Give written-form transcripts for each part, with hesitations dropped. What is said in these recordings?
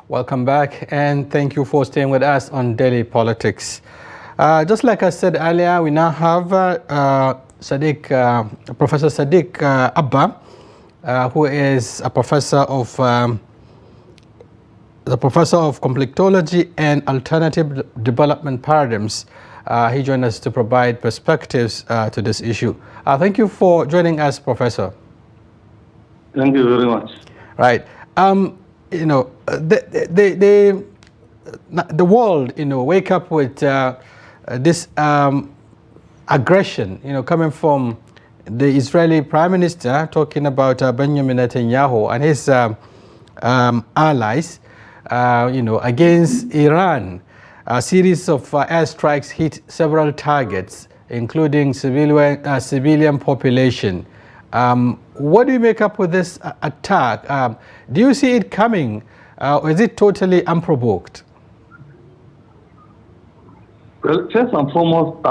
Welcome back, and thank you for staying with us on Daily Politics. Just like I said earlier, we now have Professor Sadeeque Abba, who is a professor of conflictology and alternative development paradigms. He joined us to provide perspectives to this issue. Thank you for joining us, Professor. Thank you very much. Right. You know, the world, wake up with this aggression, coming from the Israeli Prime Minister talking about Benjamin Netanyahu and his allies, against Iran. A series of airstrikes hit several targets, including civilian population. What do you make up with this attack? Do you see it coming, or is it totally unprovoked? Well, first and foremost,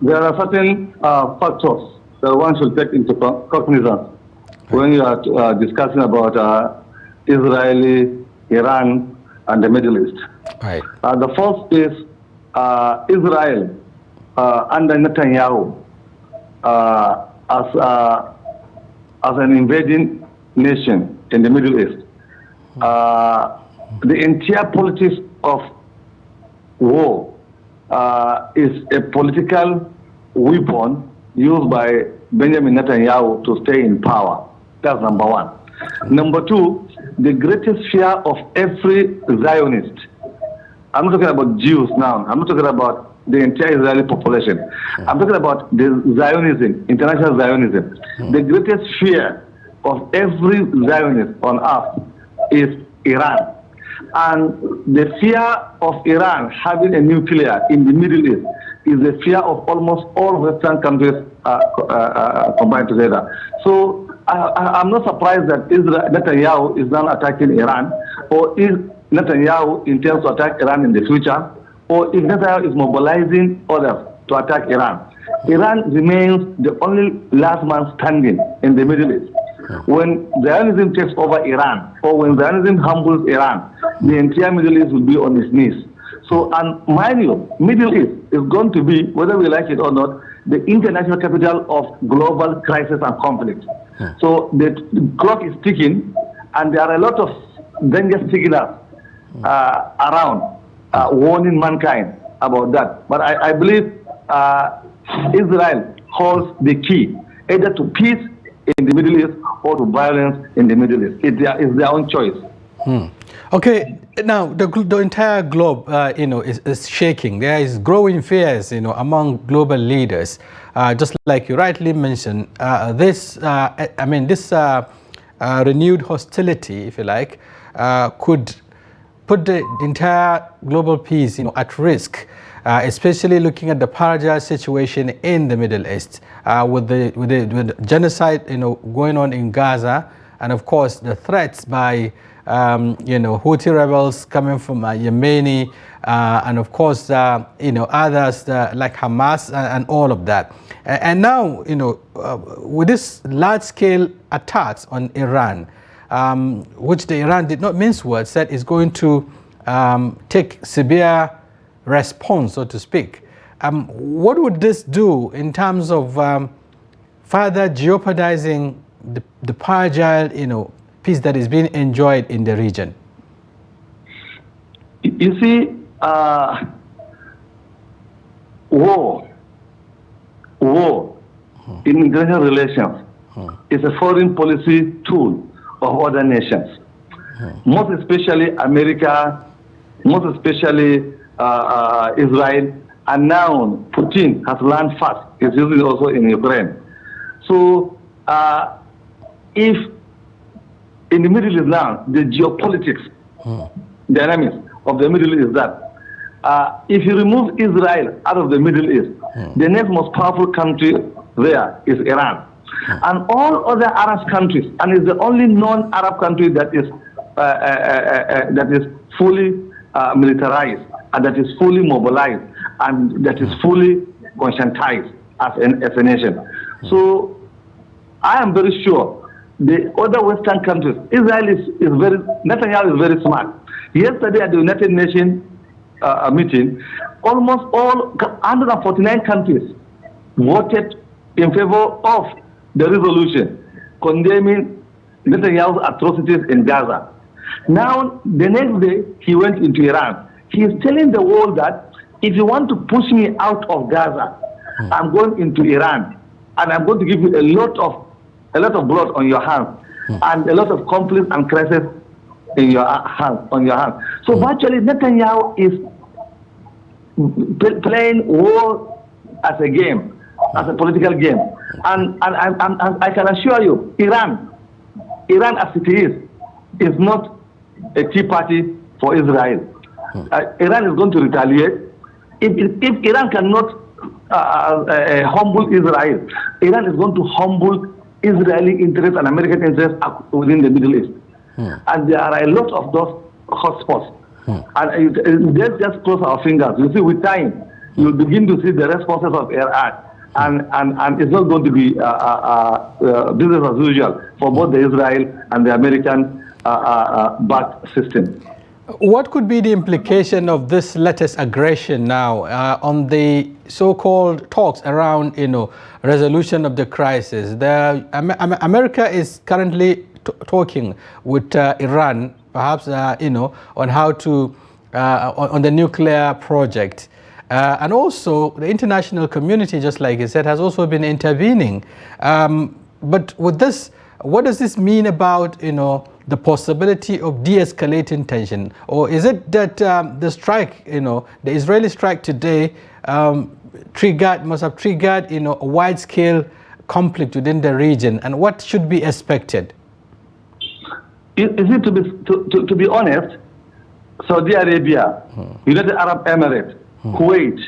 there are certain factors that one should take into cognizance when you are discussing about Israel, Iran, and the Middle East. Right. The first is Israel under Netanyahu as an invading nation in the Middle East. The entire politics of war is a political weapon used by Benjamin Netanyahu to stay in power. That's number one. Number two, the greatest fear of every Zionist. I'm not talking about Jews now. I'm not talking about the entire Israeli population. I'm talking about the Zionism, international Zionism. The greatest fear of every Zionist on earth is Iran. And the fear of Iran having a nuclear in the Middle East is the fear of almost all Western countries combined together. So I'm not surprised that Netanyahu is now attacking Iran, or if Netanyahu intends to attack Iran in the future, or if Netanyahu is mobilizing others to attack Iran. Iran remains the only last man standing in the Middle East. When Zionism takes over Iran, or when Zionism humbles Iran, the entire Middle East will be on its knees. So, and mind you, Middle East is going to be, whether we like it or not, the international capital of global crisis and conflict. So the clock is ticking, and there are a lot of danger signals around warning mankind about that. But I believe Israel holds the key, either to peace in the Middle East or to violence in the Middle East. It's their own choice. Okay, now the entire globe, is shaking. There is growing fears, among global leaders. Just like you rightly mentioned, this renewed hostility, if you like, could put the entire global peace, at risk. Especially looking at the fragile situation in the Middle East, with the genocide, going on in Gaza, and of course the threats by, Houthi rebels coming from Yemeni, and of course, others like Hamas and all of that. And now, with this large-scale attacks on Iran, which the Iran did not mince words, said is going to take severe response, so to speak. What would this do in terms of further jeopardizing the fragile, peace that is being enjoyed in the region? You see, war in international relations is a foreign policy tool of other nations, most especially America, most especially Israel, and now Putin has learned fast. He's using it also in Ukraine. So if in the Middle East now, the geopolitics dynamics of the Middle East is that if you remove Israel out of the Middle East, the next most powerful country there is Iran. And all other Arab countries, and it's the only non-Arab country that is fully militarized, and that is fully mobilized, and that is fully conscientized as a nation. So I am very sure the other Western countries. Netanyahu is very smart. Yesterday at the United Nations meeting, almost all 149 countries voted in favor of the resolution condemning Netanyahu's atrocities in Gaza. Now, the next day, he went into Iran. He is telling the world that if you want to push me out of Gaza, I'm going into Iran, and I'm going to give you a lot of blood on your hands, and a lot of conflict and crisis in your hands, So virtually, Netanyahu is playing war as a game, as a political game, and I can assure you, Iran as it is not a tea party for Israel. Iran is going to retaliate. If Iran cannot humble Israel, Iran is going to humble Israeli interests and American interests within the Middle East. And there are a lot of those hotspots. And let's just close our fingers. You see, with time, you'll begin to see the responses of Iran. And it's not going to be business as usual for both the Israel and the American backed system. What could be the implication of this latest aggression now on the so-called talks around, resolution of the crisis? America is currently talking with Iran, perhaps, on how to, on the nuclear project. And also the international community, just like you said, has also been intervening. But with this, what does this mean about, the possibility of de-escalating tension? Or is it that the strike, the Israeli strike today must have triggered, a wide-scale conflict within the region? And what should be expected? To be honest, Saudi Arabia, United Arab Emirates, Kuwait,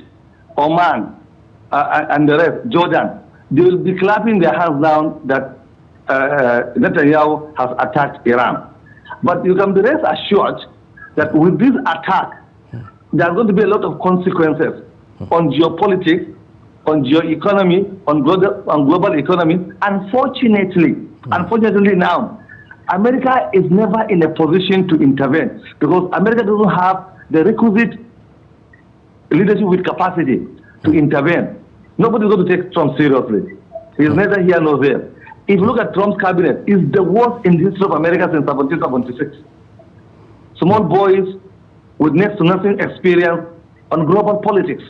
Oman, and the rest, Jordan, they will be clapping their hands down that Netanyahu has attacked Iran. But you can be rest assured that with this attack, there are going to be a lot of consequences on geopolitics, on geoeconomy, on global economy. Unfortunately now, America is never in a position to intervene because America doesn't have the requisite leadership with capacity to intervene. Nobody's going to take Trump seriously. He's neither here nor there. If you look at Trump's cabinet, it's the worst in the history of America since 1776. Small boys with next to nothing experience on global politics.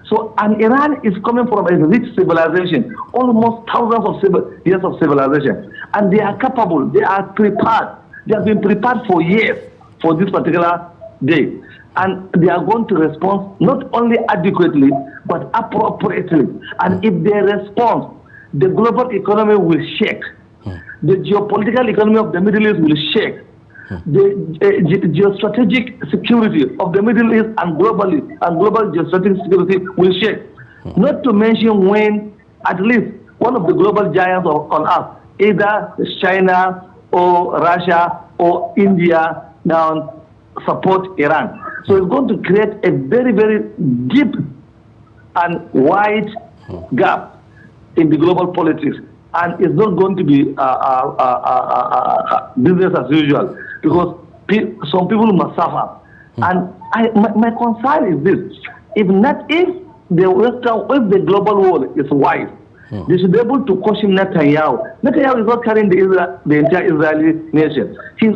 So, and Iran is coming from a rich civilization, almost thousands of years of civilization. And they are capable, they are prepared. They have been prepared for years for this particular day. And they are going to respond not only adequately, but appropriately. And if they respond, the global economy will shake. The geopolitical economy of the Middle East will shake. The geostrategic security of the Middle East and global geostrategic security will shake. Not to mention when at least one of the global giants on earth, either China or Russia or India, now support Iran. So it's going to create a very, very deep and wide gap in the global politics, and it's not going to be business as usual because some people must suffer. And my concern is this: if the global world is wise, they should be able to caution Netanyahu. Netanyahu is not carrying the entire Israeli nation. He's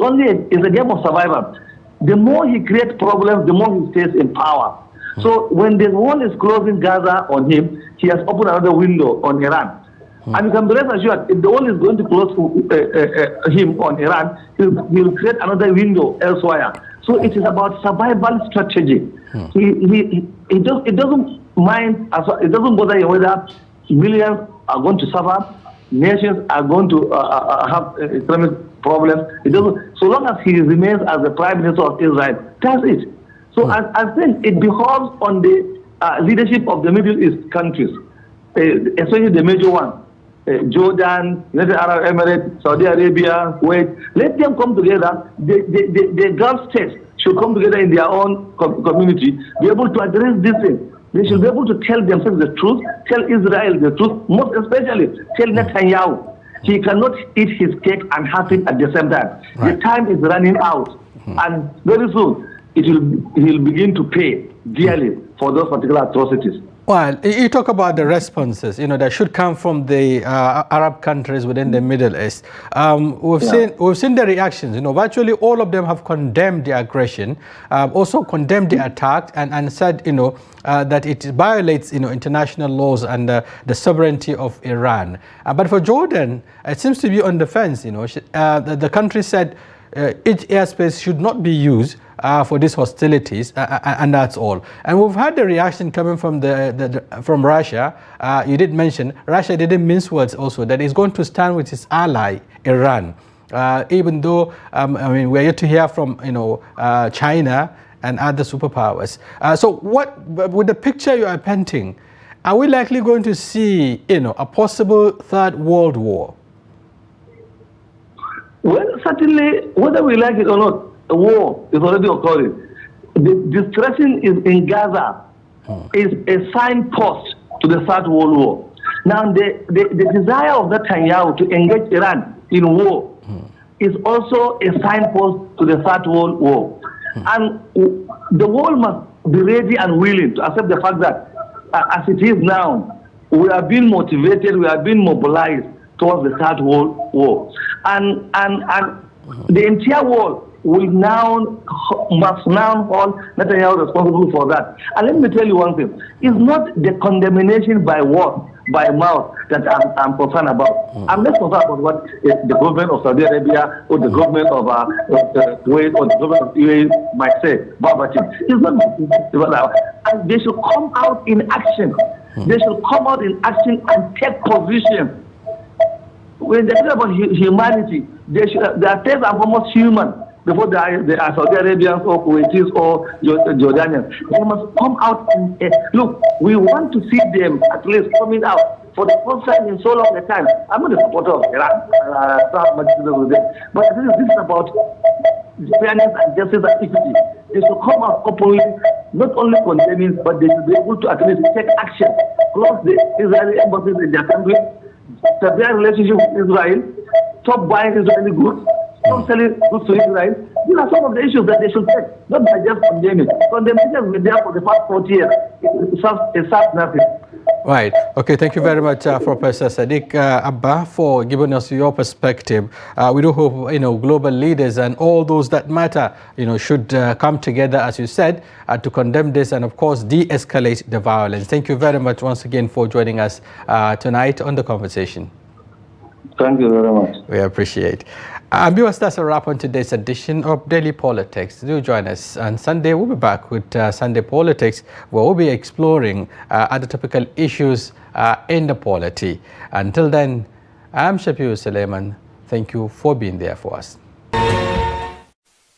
only it's a game of survival. The more he creates problems, the more he stays in power. So when the wall is closing Gaza on him, he has opened another window on Iran. And you can be rest assured, if the wall is going to close him on Iran, he will create another window elsewhere. So it is about survival strategy. It doesn't mind, it doesn't bother him whether millions are going to suffer, nations are going to have economic problems. It doesn't, so long as he remains as the Prime Minister of Israel, that's it. So I think it behoves on the leadership of the Middle East countries, especially the major ones, Jordan, United Arab Emirates, Saudi Arabia, Kuwait. Let them come together. The Gulf states should come together in their own community, be able to address this thing. They should be able to tell themselves the truth, tell Israel the truth, most especially tell Netanyahu. He cannot eat his cake and have it at the same time. Right. The time is running out, and very soon he'll begin to pay dearly for those particular atrocities. Well, you talk about the responses, that should come from the Arab countries within the Middle East. We've seen the reactions. Virtually all of them have condemned the aggression, also condemned the attack, and said, that it violates, international laws and the sovereignty of Iran. But for Jordan, it seems to be on the fence. The country said each airspace should not be used for these hostilities, and that's all. And we've had the reaction coming from from Russia. You did mention Russia didn't mince words also, that it's going to stand with its ally Iran, even though we're yet to hear from China and other superpowers. So what, with the picture you are painting, are we likely going to see a possible third world war? Well, certainly, whether we like it or not, a war is already occurring. The distressing in Gaza is a signpost to the Third World War. Now, the desire of Netanyahu to engage Iran in war is also a signpost to the Third World War. And the world must be ready and willing to accept the fact that, as it is now, we are being motivated, we are being mobilized towards the Third World War. And the entire world must now hold Netanyahu responsible for that. And let me tell you one thing. It's not the condemnation by word, by mouth, that I'm concerned about. I'm less concerned about what the government of Saudi Arabia or the government of Kuwait or the government of UAE might say. It's not. And they should come out in action. They should come out in action and take position. When they talk about humanity, their tastes are almost human before they are Saudi Arabians or Kuwaitis or Jordanians. They must come out and look. We want to see them at least coming out for the first time in so long a time. I'm not a supporter of Iran, but this is about fairness and justice and equity. They should come out openly, not only condemning, but they should be able to at least take action. Close the Israeli embassies in their country, their relationship with Israel, stop buying Israeli goods, stop selling goods to Israel. These are some of the issues that they should take, not by just condemning. Condemnation has been there for the past 40 years. It serves nothing. Right. Okay. Thank you very much, Professor Sadeeque Abba, for giving us your perspective. We do hope global leaders and all those that matter, should come together, as you said, to condemn this and, of course, de-escalate the violence. Thank you very much once again for joining us tonight on the conversation. Thank you very much. We appreciate. Viewers, that's a wrap on today's edition of Daily Politics. Do join us on Sunday. We'll be back with Sunday Politics, where we'll be exploring other topical issues in the polity. Until then, I'm Shafi'u Suleiman. Thank you for being there for us.